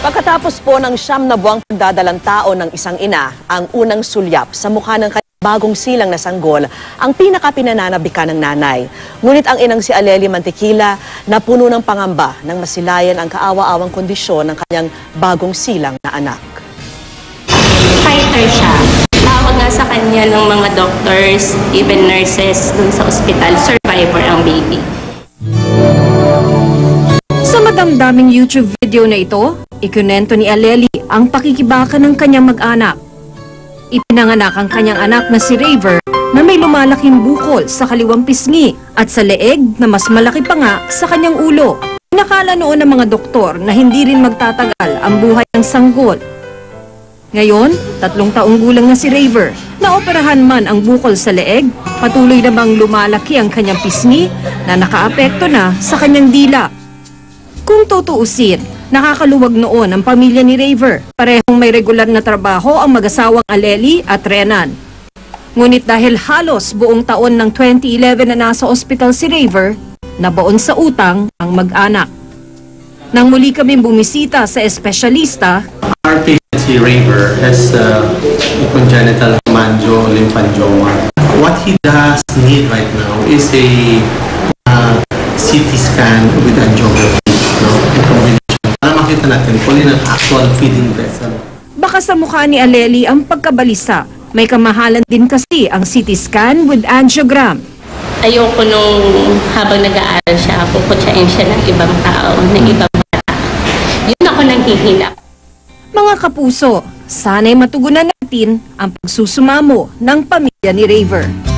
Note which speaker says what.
Speaker 1: Pagkatapos po ng 9 na buwang pagdadalang tao ng isang ina, ang unang sulyap sa mukha ng kanyang bagong silang na sanggol ang pinakapinananabika ng nanay. Ngunit ang inang si Aleli Mantequilla na puno ng pangamba nang masilayan ang kaawa-awang kondisyon ng kanyang bagong silang na anak.
Speaker 2: Fighter siya. Tawag nga sa kanya ng mga doctors, even nurses dun sa ospital, survivor ang baby.
Speaker 3: Sa madamdaming YouTube video na ito, ikunento ni Aleli ang pakikibaka ng kanyang mag-anak. Ipinanganak ang kanyang anak na si Raver na may lumalaking bukol sa kaliwang pisngi at sa leeg na mas malaki pa nga sa kanyang ulo. Nakala noon ng mga doktor na hindi rin magtatagal ang buhay ng sanggol. Ngayon, 3 taong gulang na si Raver. Naoperahan man ang bukol sa leeg, patuloy namang lumalaki ang kanyang pisngi na nakaapekto na sa kanyang dila. Kung tutuusin, nakakaluwag noon ang pamilya ni Raver. Parehong may regular na trabaho ang mag-asawang Aleli at Renan. Ngunit dahil halos buong taon ng 2011 na nasa ospital si Raver, nabaon sa utang ang mag-anak. Nang muli kaming bumisita sa espesyalista,
Speaker 4: our patient si Raver has congenital hemangiolymphangioma. What he does need right now is a CT scan with angiography. Para makita natin kung yun ang actual feeding vessel.
Speaker 3: Baka sa mukha ni Aleli ang pagkabalisa. May kamahalan din kasi ang CT scan with angiogram.
Speaker 2: Ayoko nung habang nag-aaral siya, puputsain siya ng ibang tao, ng ibang bata. Yun ako nang hihilap.
Speaker 3: Mga kapuso, sana'y matugunan natin ang pagsusumamo ng pamilya ni Raver.